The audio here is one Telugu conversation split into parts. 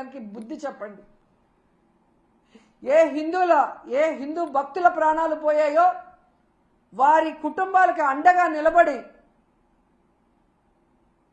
కళ్యాణ్కి బుద్ధి చెప్పండి. ఏ హిందూ భక్తుల ప్రాణాలు పోయాయో వారి కుటుంబాలకు అండగా నిలబడి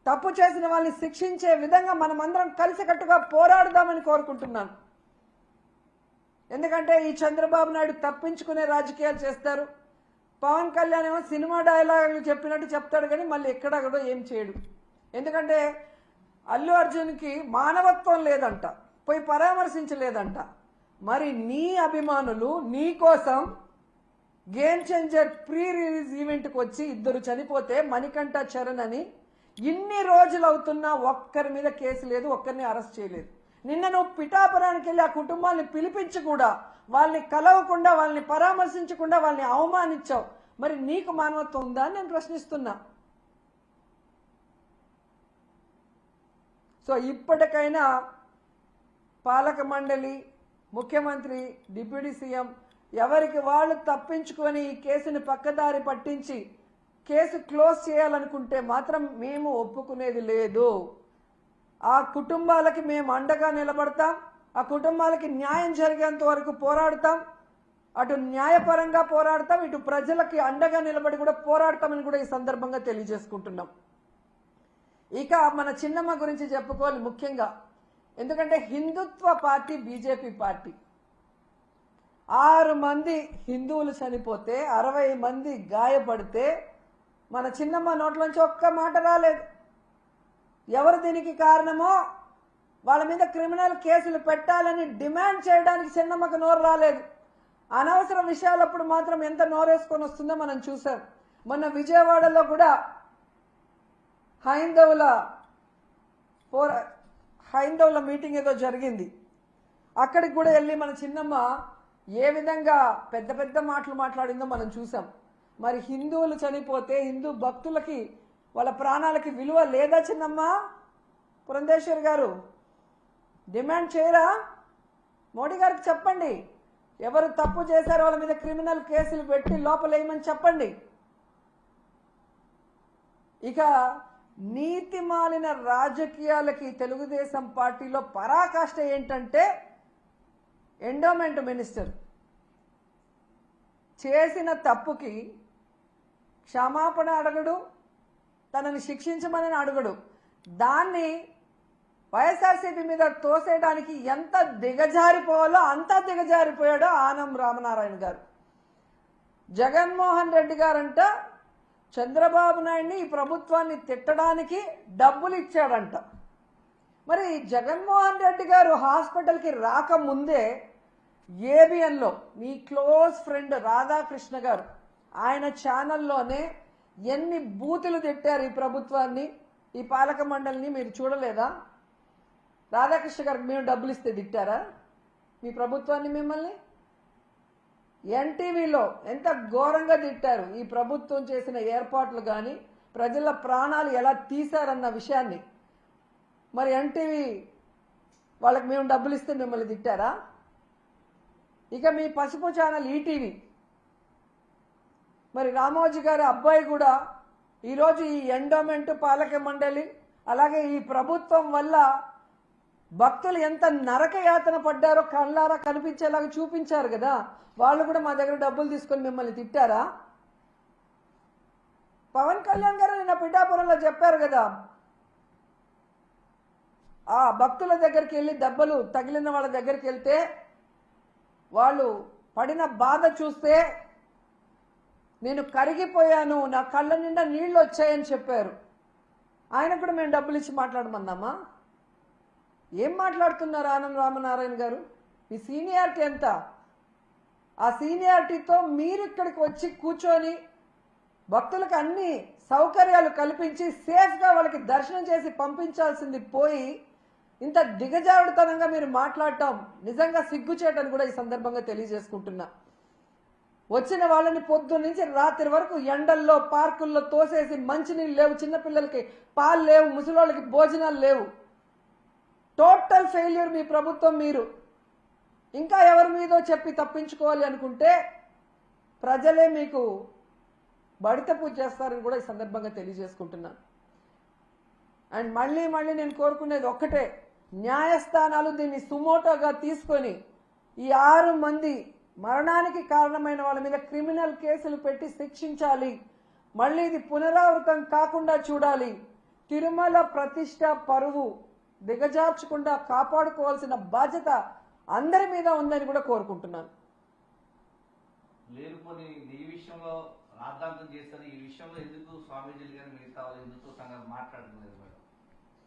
తప్పు చేసిన వాళ్ళని శిక్షించే విధంగా మనమందరం కలిసికట్టుగా పోరాడదామని కోరుకుంటున్నాను. ఎందుకంటే ఈ చంద్రబాబు నాయుడు తప్పించుకునే రాజకీయాలు చేస్తారు. పవన్ కళ్యాణ్ ఏమో సినిమా డైలాగులు చెప్పినట్టు చెప్తాడు కానీ మళ్ళీ ఎక్కడెక్కడో ఏం చేయడు. ఎందుకంటే అల్లు అర్జున్కి మానవత్వం లేదంట, పోయి పరామర్శించలేదంట. మరి నీ అభిమానులు నీ కోసం గేమ్ చేంజర్ ప్రీ రిలీజ్ ఈవెంట్కి వచ్చి 2 చనిపోతే మణికంఠ చరణ్ అని ఇన్ని రోజులు అవుతున్నా ఒక్కరి మీద కేసు లేదు, ఒక్కరిని అరెస్ట్ చేయలేదు. నిన్న నువ్వు పిఠాపురానికి వెళ్ళి ఆ కుటుంబాన్ని పిలిపించి కూడా వాళ్ళని కలవకుండా, వాళ్ళని పరామర్శించకుండా వాళ్ళని అవమానించావు. మరి నీకు మానవత్వం ఉందా అని నేను ప్రశ్నిస్తున్నా. సో ఇప్పటికైనా పాలక మండలి, ముఖ్యమంత్రి, డిప్యూటీ సీఎం ఎవరికి వాళ్ళు తప్పించుకొని ఈ కేసుని పక్కదారి పట్టించి కేసు క్లోజ్ చేయాలనుకుంటే మాత్రం మేము ఒప్పుకునేది లేదు. ఆ కుటుంబాలకి మేము అండగా నిలబడతాం. ఆ కుటుంబాలకి న్యాయం జరిగేంత వరకు పోరాడతాం. అటు న్యాయపరంగా పోరాడతాం, ఇటు ప్రజలకి అండగా నిలబడి కూడా పోరాడతామని కూడా ఈ సందర్భంగా తెలియజేసుకుంటున్నాం. ఇక మన చిన్నమ్మ గురించి చెప్పుకోవాలి ముఖ్యంగా. ఎందుకంటే హిందుత్వ పార్టీ బీజేపీ పార్టీ. 6 మంది హిందువులు చనిపోతే 60 మంది గాయపడితే మన చిన్నమ్మ నోట్లోంచి ఒక్క మాట రాలేదు. ఎవరు దీనికి కారణమో వాళ్ళ మీద క్రిమినల్ కేసులు పెట్టాలని డిమాండ్ చేయడానికి చిన్నమ్మకు నోరు రాలేదు. అనవసర విషయాలప్పుడు మాత్రం ఎంత నోరేసుకొని వస్తుందో మనం చూసాం. మొన్న విజయవాడలో కూడా హైందవుల మీటింగ్ ఏదో జరిగింది. అక్కడికి కూడా వెళ్ళి మన చిన్నమ్మ ఏ విధంగా పెద్ద పెద్ద మాటలు మాట్లాడిందో మనం చూసాం. మరి హిందువులు చనిపోతే హిందూ భక్తులకి వాళ్ళ ప్రాణాలకి విలువ లేదా చిన్నమ్మ? పురంధేశ్వరి గారు డిమాండ్ చేయరా? మోడీ గారికి చెప్పండి, ఎవరు తప్పు చేశారో వాళ్ళ మీద క్రిమినల్ కేసులు పెట్టి లోపలేయమని చెప్పండి. ఇక నీతిమాలిన రాజకీయాలకి తెలుగుదేశం పార్టీలో పరాకాష్ట ఏంటంటే ఎండోమెంట్ మినిస్టర్ చేసిన తప్పుకి క్షమాపణ అడగడు, తనని శిక్షించమని అడగడు. దాన్ని వైఎస్ఆర్సీపీ మీద తోసేయడానికి ఎంత దిగజారిపోవాలో అంత దిగజారిపోయాడో ఆనం రామనారాయణ గారు. జగన్మోహన్ రెడ్డి గారంట చంద్రబాబు నాయుడిని, ఈ ప్రభుత్వాన్ని తిట్టడానికి డబ్బులు ఇచ్చాడంట. మరి జగన్మోహన్ రెడ్డి గారు హాస్పిటల్కి రాకముందే ఏబిఎన్లో మీ క్లోజ్ ఫ్రెండ్ రాధాకృష్ణ గారు ఆయన ఛానల్లోనే ఎన్ని బూతులు తిట్టారు ఈ ప్రభుత్వాన్ని, ఈ పాలక మండలిని మీరు చూడలేదా? రాధాకృష్ణ గారికి మేము డబ్బులు ఇస్తే తిట్టారా మీ ప్రభుత్వాన్ని? మిమ్మల్ని ఎన్టీవీలో ఎంత ఘోరంగా తిట్టారు. ఈ ప్రభుత్వం చేసిన ఏర్పాట్లు కానీ ప్రజల ప్రాణాలు ఎలా తీశారన్న విషయాన్ని. మరి ఎన్టీవీ వాళ్ళకి మేము డబ్బులు ఇస్తే మిమ్మల్ని తిట్టారా? ఇక మీ పసుపు ఛానల్ ఈటీవీ, మరి రామోజీ గారి అబ్బాయి కూడా ఈరోజు ఈ ఎండోమెంట్, పాలక మండలి, అలాగే ఈ ప్రభుత్వం వల్ల భక్తులు ఎంత నరకయాతన పడ్డారో కళ్ళారా కనిపించేలాగా చూపించారు కదా. వాళ్ళు కూడా మా దగ్గర డబ్బులు తీసుకొని మిమ్మల్ని తిట్టారా? పవన్ కళ్యాణ్ గారు నిన్న పిఠాపురంలో చెప్పారు కదా, ఆ భక్తుల దగ్గరికి వెళ్ళి దెబ్బలు తగిలిన వాళ్ళ దగ్గరికి వెళ్తే వాళ్ళు పడిన బాధ చూస్తే నేను కరిగిపోయాను, నా కళ్ళ నిండా నీళ్లు వచ్చాయని చెప్పారు. ఆయన కూడా మేము డబ్బులు ఇచ్చి మాట్లాడమన్నామా? ఏం మాట్లాడుతున్నారు ఆనం రామనారాయణ గారు? మీ సీనియారిటీ ఎంత? ఆ సీనియారిటీతో మీరు ఇక్కడికి వచ్చి కూర్చొని భక్తులకు అన్ని సౌకర్యాలు కల్పించి సేఫ్గా వాళ్ళకి దర్శనం చేసి పంపించాల్సింది పోయి ఇంత దిగజారుడుతనంగా మీరు మాట్లాడటం నిజంగా సిగ్గుచేటని కూడా ఈ సందర్భంగా తెలియజేసుకుంటున్నా. వచ్చిన వాళ్ళని పొద్దున్న నుంచి రాత్రి వరకు ఎండల్లో పార్కుల్లో తోసేసి మంచినీళ్ళు లేవు, చిన్నపిల్లలకి పాలు లేవు, ముసలోళ్ళకి భోజనాలు లేవు. టోటల్ ఫెయిల్యూర్ మీ ప్రభుత్వం. మీరు ఇంకా ఎవరి మీదో చెప్పి తప్పించుకోవాలి అనుకుంటే ప్రజలే మీకు బడిత పూజ చేస్తారని కూడా ఈ సందర్భంగా తెలియజేసుకుంటున్నాను. అండ్ మళ్ళీ నేను కోరుకునేది ఒక్కటే, న్యాయస్థానాలు దీన్ని సుమోటోగా తీసుకొని ఈ 6 మంది మరణానికి కారణమైన వాళ్ళ మీద క్రిమినల్ కేసులు పెట్టి శిక్షించాలి. మళ్ళీ ఇది పునరావృతం కాకుండా చూడాలి. తిరుమల ప్రతిష్ట పరువు దిగజార్చకుండా కాపాడుకోవాల్సిన బాధ్యత అందరి మీద ఉందని కూడా కోరుకుంటున్నాను. లేనిపోని ఈ విషయంలో రాద్ధాంతం చేస్తారు. ఈ విషయంలో ఎందుకు స్వామీజీలు గారు మిగతా వాళ్ళు హిందుత్వ సంఘాలు మాట్లాడలేదు మేడం?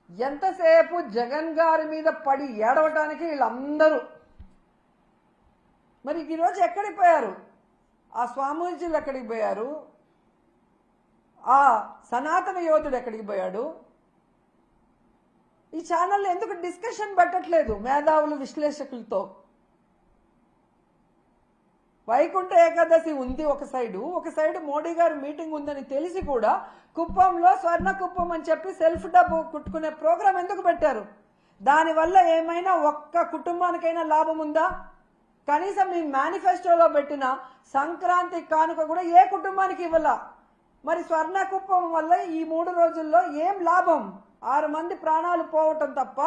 ఎంతసేపు జగన్ గారి మీద పడి ఏడవటానికి వీళ్ళందరూ మరి ఈరోజు ఎక్కడికి పోయారు? ఆ స్వామీజీలు ఎక్కడికి పోయారు? ఆ సనాతన యోధుడు ఎక్కడికి పోయాడు? ఈ ఛానల్ ఎందుకు డిస్కషన్ పెట్టట్లేదు మేధావులు విశ్లేషకులతో? వైకుంఠ ఏకాదశి ఉంది ఒక సైడు మోడీ గారి మీటింగ్ ఉందని తెలిసి కూడా కుప్పంలో స్వర్ణ కుప్పం అని చెప్పి సెల్ఫ్ డబ్బు కుట్టుకునే ప్రోగ్రాం ఎందుకు పెట్టారు? దానివల్ల ఏమైనా ఒక్క కుటుంబానికైనా లాభం ఉందా? కనీసం మీ మేనిఫెస్టోలో పెట్టిన సంక్రాంతి కానుక కూడా ఏ కుటుంబానికి ఇవ్వాల? మరి స్వర్ణ కుప్పం వల్ల ఈ 3 రోజుల్లో ఏం లాభం? 6 మంది ప్రాణాలు పోవటం తప్ప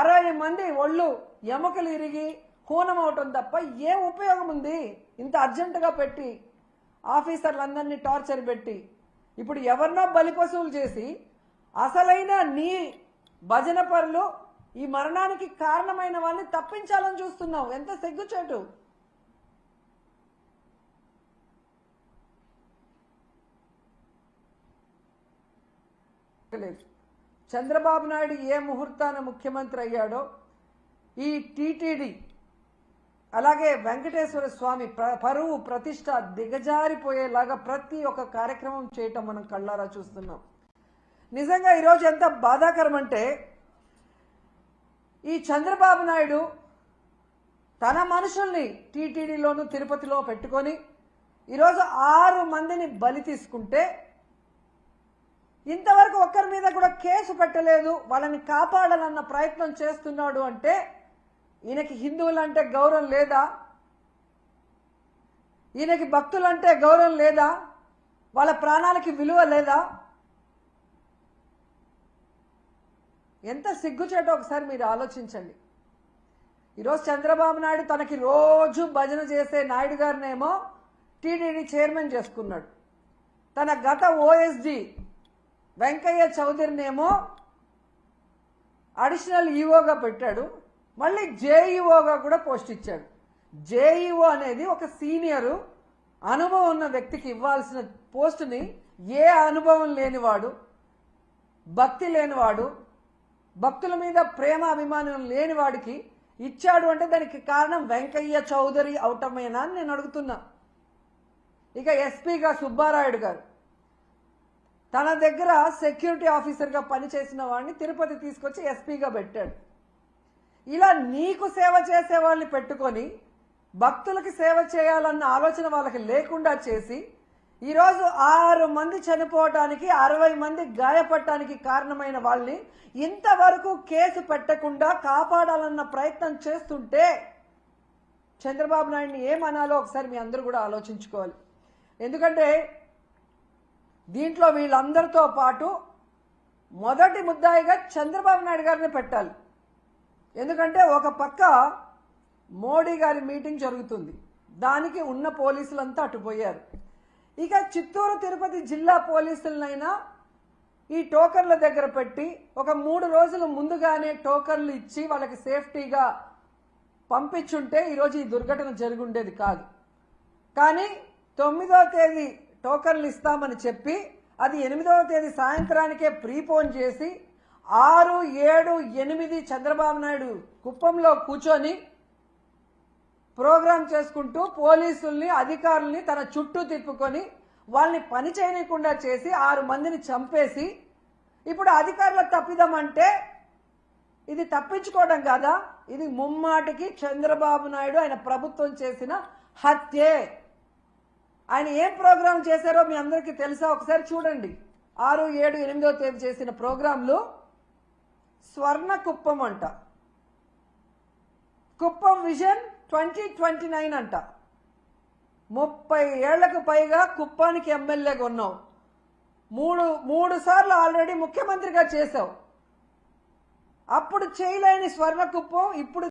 60 మంది ఒళ్ళు ఎముకలు ఇరిగి హూనం అవటం తప్ప ఏం ఉపయోగం ఉంది? ఇంత అర్జెంటుగా పెట్టి ఆఫీసర్లందరినీ టార్చర్ పెట్టి ఇప్పుడు ఎవరినో బలిపశువులు చేసి అసలైన నీ భజన పరులు ఈ మరణానికి కారణమైన వాళ్ళని తప్పించాలని చూస్తున్నావు. ఎంత సిగ్గుచేటు! చంద్రబాబు నాయుడు ఏ ముహూర్తాన ముఖ్యమంత్రి అయ్యాడో ఈ టీటీడీ అలాగే వెంకటేశ్వర స్వామి పరువు ప్రతిష్ట దిగజారిపోయేలాగా ప్రతి ఒక్క కార్యక్రమం చేయటం మనం కళ్ళారా చూస్తున్నాం. నిజంగా ఈరోజు ఎంత బాధాకరం అంటే ఈ చంద్రబాబు నాయుడు తన మనుషుల్ని టీటీడీలోను తిరుపతిలో పెట్టుకొని ఈరోజు 6 మందిని బలి తీసుకుంటే ఇంతవరకు ఒక్కరి మీద కూడా కేసు పెట్టలేదు. వాళ్ళని కాపాడాలన్న ప్రయత్నం చేస్తున్నాడు అంటే ఈయనకి హిందువులంటే గౌరవం లేదా? ఈయనకి భక్తులంటే గౌరవం లేదా? వాళ్ళ ప్రాణాలకి విలువ లేదా? ఎంత సిగ్గుచేటో ఒకసారి మీరు ఆలోచించండి. ఈరోజు చంద్రబాబు నాయుడు తనకి రోజు భజన చేసే నాయుడు గారినేమో టీటీడీ చైర్మన్ చేసుకున్నాడు. తన గత ఓఎస్డి వెంకయ్య చౌదరినేమో అడిషనల్ ఈఓగా పెట్టాడు. మళ్ళీ జేఈఓగా కూడా పోస్ట్ ఇచ్చాడు. జేఈఓ అనేది ఒక సీనియరు అనుభవం ఉన్న వ్యక్తికి ఇవ్వాల్సిన పోస్టుని ఏ అనుభవం లేనివాడు, భక్తి లేనివాడు, భక్తుల మీద ప్రేమ అభిమానం లేనివాడికి ఇచ్చాడు అంటే దానికి కారణం వెంకయ్య చౌదరి అవటమేనా అని నేను అడుగుతున్నా. ఇక ఎస్పీగా సుబ్బారాయుడు గారు తన దగ్గర సెక్యూరిటీ ఆఫీసర్గా పనిచేసిన వాడిని తిరుపతి తీసుకొచ్చి ఎస్పీగా పెట్టాడు. ఇలా నీకు సేవ చేసే వాళ్ళని పెట్టుకొని భక్తులకి సేవ చేయాలన్న ఆలోచన వాళ్ళకి లేకుండా చేసి ఈరోజు 6 మంది చనిపోవటానికి 60 మంది గాయపడటానికి కారణమైన వాళ్ళని ఇంతవరకు కేసు పెట్టకుండా కాపాడాలన్న ప్రయత్నం చేస్తుంటే చంద్రబాబు నాయుడిని ఏమనాలో ఒకసారి మీ అందరూ కూడా ఆలోచించుకోవాలి. ఎందుకంటే దీంట్లో వీళ్ళందరితో పాటు మొదటి ముద్దాయిగా చంద్రబాబు నాయుడు గారిని పెట్టాలి. ఎందుకంటే ఒక పక్క మోడీ గారి మీటింగ్ జరుగుతుంది, దానికి ఉన్న పోలీసులంతా అటుపోయారు. ఇక చిత్తూరు తిరుపతి జిల్లా పోలీసులనైనా ఈ టోకన్ల దగ్గర పెట్టి ఒక 3 రోజులు ముందుగానే టోకన్లు ఇచ్చి వాళ్ళకి సేఫ్టీగా పంపించుంటే ఈరోజు ఈ దుర్ఘటన జరిగి ఉండేది కాదు. కానీ 9వ తేదీ టోకన్లు ఇస్తామని చెప్పి అది 8వ తేదీ సాయంత్రానికే ప్రీపోన్ చేసి 6, 7, 8 చంద్రబాబు నాయుడు కుప్పంలో కూర్చొని ప్రోగ్రాం చేసుకుంటూ పోలీసుల్ని అధికారుల్ని తన చుట్టూ తిప్పుకొని వాళ్ళని పని చేయకుండా చేసి 6 మందిని చంపేసి ఇప్పుడు అధికారుల తప్పిదమంటే ఇది తప్పించుకోవడం కాదా? ఇది ముమ్మాటికి చంద్రబాబు నాయుడు ఆయన ప్రభుత్వం చేసిన హత్యే. ఆయన ఏం ప్రోగ్రాం చేశారో మీ అందరికీ తెలుసా? ఒకసారి చూడండి. 6, 7, 8వ తేదీ చేసిన ప్రోగ్రాంలు స్వర్ణ కుప్పం అంట, కుప్పం విజన్ 2029 అంట. 30 ఏళ్లకు పైగా కుప్పానికి ఎమ్మెల్యేగా ఉన్నావు, మూడు సార్లు ఆల్రెడీ ముఖ్యమంత్రిగా చేశావు. అప్పుడు చేయలేని స్వర్ణ కుప్పం ఇప్పుడు